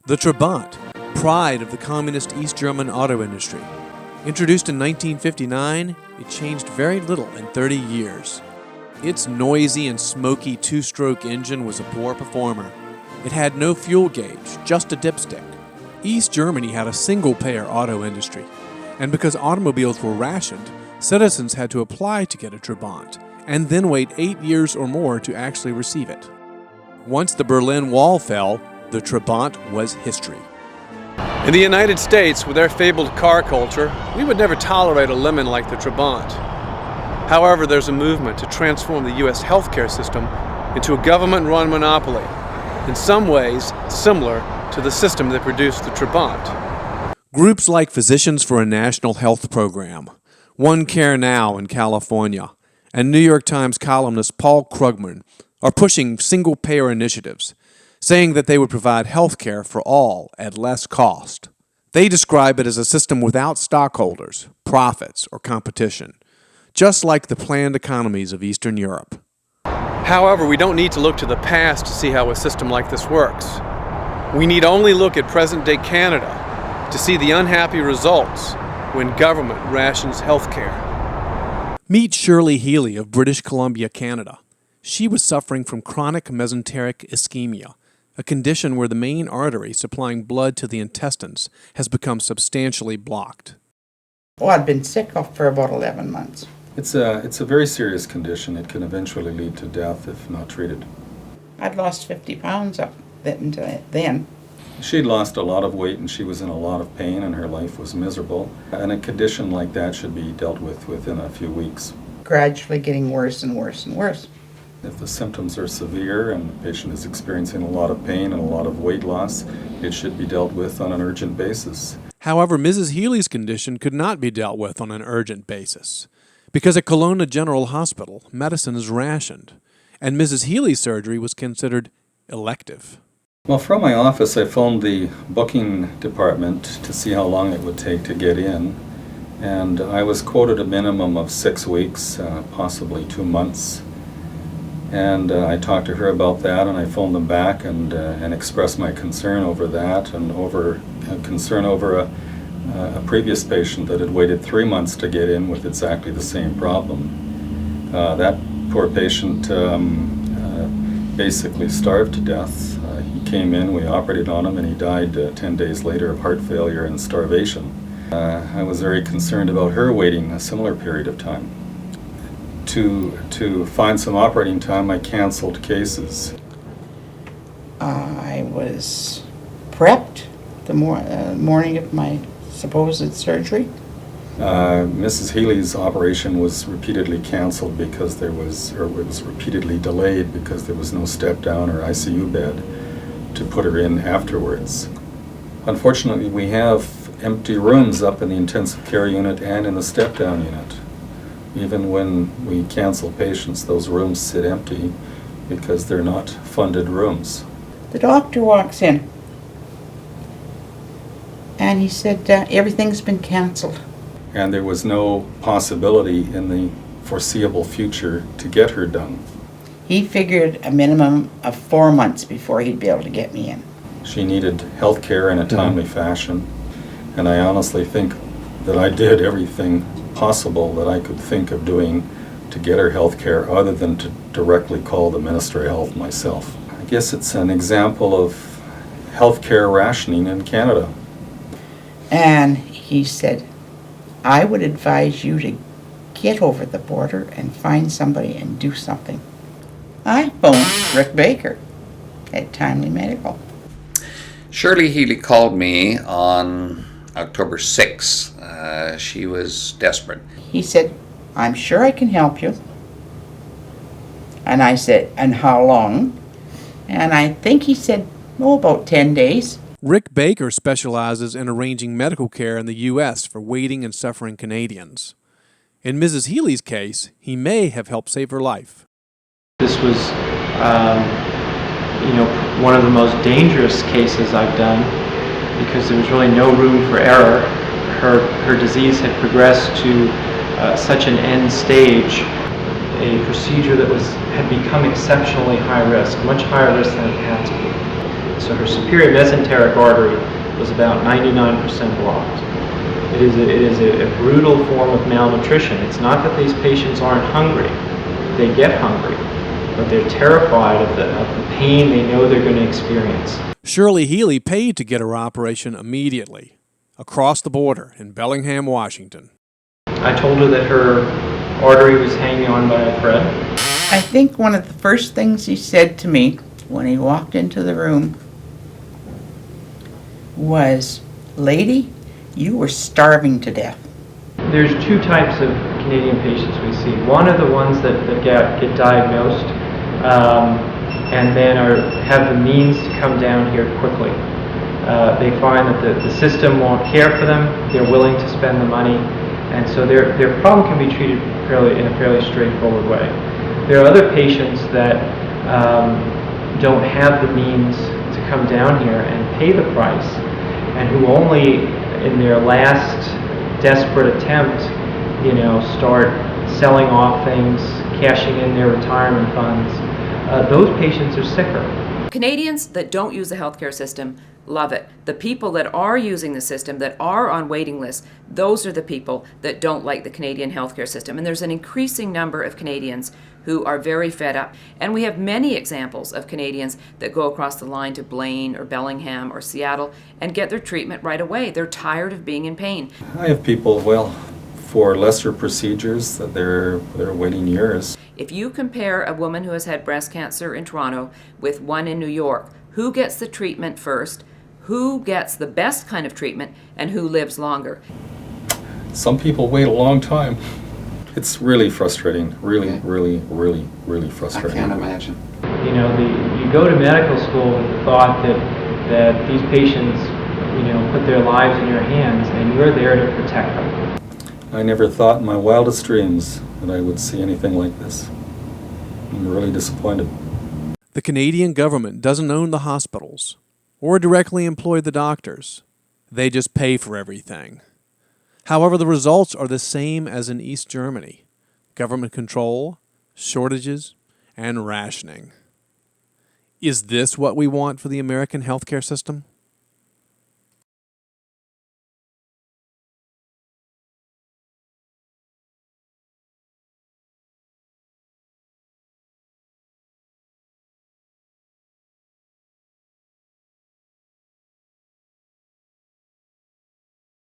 The Trabant, pride of the communist East German auto industry. Introduced in 1959, it changed very little in 30 years. Its noisy and smoky two-stroke engine was a poor performer. It had no fuel gauge, just a dipstick. East Germany had a single-payer auto industry, and because automobiles were rationed, citizens had to apply to get a Trabant, and then wait 8 years or more to actually receive it. Once the Berlin Wall fell, the Trabant was history. In the United States, with their fabled car culture, we would never tolerate a lemon like the Trabant. However, there's a movement to transform the U.S. healthcare system into a government-run monopoly, in some ways similar to the system that produced the Trabant. Groups like Physicians for a National Health Program, One Care Now in California, and New York Times columnist Paul Krugman are pushing single-payer initiatives, saying that they would provide health care for all at less cost. They describe it as a system without stockholders, profits, or competition, just like the planned economies of Eastern Europe. However, we don't need to look to the past to see how a system like this works. We need only look at present-day Canada to see the unhappy results when government rations health care. Meet Shirley Healy of British Columbia, Canada. She was suffering from chronic mesenteric ischemia, a condition where the main artery supplying blood to the intestines has become substantially blocked. Oh, I'd been sick for about 11 months. It's a very serious condition. It can eventually lead to death if not treated. I'd lost 50 pounds up until then. She'd lost a lot of weight and she was in a lot of pain and her life was miserable. And a condition like that should be dealt with within a few weeks. Gradually getting worse and worse and worse. If the symptoms are severe and the patient is experiencing a lot of pain and a lot of weight loss, it should be dealt with on an urgent basis. However, Mrs. Healy's condition could not be dealt with on an urgent basis, because at Kelowna General Hospital, medicine is rationed, and Mrs. Healy's surgery was considered elective. Well, from my office, I phoned the booking department to see how long it would take to get in, and I was quoted a minimum of 6 weeks, possibly 2 months. And I talked to her about that, and I phoned them back and expressed my concern over that and over concern over a previous patient that had waited 3 months to get in with exactly the same problem. That poor patient basically starved to death. He came in, we operated on him, and he died 10 days later of heart failure and starvation. I was very concerned about her waiting a similar period of time. To find some operating time, I canceled cases. I was prepped the morning of my supposed surgery. Mrs. Healy's operation was repeatedly canceled because it was repeatedly delayed because there was no step-down or ICU bed to put her in afterwards. Unfortunately, we have empty rooms up in the intensive care unit and in the step-down unit. Even when we cancel patients, those rooms sit empty because they're not funded rooms. The doctor walks in and he said, everything's been canceled. And there was no possibility in the foreseeable future to get her done. He figured a minimum of 4 months before he'd be able to get me in. She needed health care in a timely fashion, and I honestly think that I did everything possible that I could think of doing to get her health care other than to directly call the Minister of Health myself. I guess it's an example of health care rationing in Canada. And he said, I would advise you to get over the border and find somebody and do something. I phoned Rick Baker at Timely Medical. Shirley Healy called me on October 6th. She was desperate. He said, I'm sure I can help you. And I said, and how long? And I think he said, about 10 days. Rick Baker specializes in arranging medical care in the U.S. for waiting and suffering Canadians. In Mrs. Healy's case, he may have helped save her life. This was, one of the most dangerous cases I've done because there was really no room for error. Her disease had progressed to such an end stage, a procedure that had become exceptionally high risk, much higher risk than it had to be. So her superior mesenteric artery was about 99% blocked. It is a brutal form of malnutrition. It's not that these patients aren't hungry. They get hungry, but they're terrified of the pain they know they're going to experience. Shirley Healy paid to get her operation immediately, across the border in Bellingham, Washington. I told her that her artery was hanging on by a thread. I think one of the first things he said to me when he walked into the room was, "Lady, you were starving to death." There's two types of Canadian patients we see. One are the ones that get diagnosed and then have the means to come down here quickly. They find that the system won't care for them, they're willing to spend the money, and so their problem can be treated in a fairly straightforward way. There are other patients that don't have the means to come down here and pay the price, and who only in their last desperate attempt, start selling off things, cashing in their retirement funds. Those patients are sicker. Canadians that don't use the healthcare system love it. The people that are using the system, that are on waiting lists, those are the people that don't like the Canadian healthcare system. And there's an increasing number of Canadians who are very fed up. And we have many examples of Canadians that go across the line to Blaine or Bellingham or Seattle and get their treatment right away. They're tired of being in pain. I have people, for lesser procedures that they're waiting years. If you compare a woman who has had breast cancer in Toronto with one in New York, who gets the treatment first, who gets the best kind of treatment, and who lives longer? Some people wait a long time. It's really frustrating, really frustrating. I can't imagine. You go to medical school with the thought that these patients, put their lives in your hands and you're there to protect them. I never thought in my wildest dreams that I would see anything like this. I'm really disappointed. The Canadian government doesn't own the hospitals or directly employ the doctors. They just pay for everything. However, the results are the same as in East Germany: government control, shortages, and rationing. Is this what we want for the American healthcare system?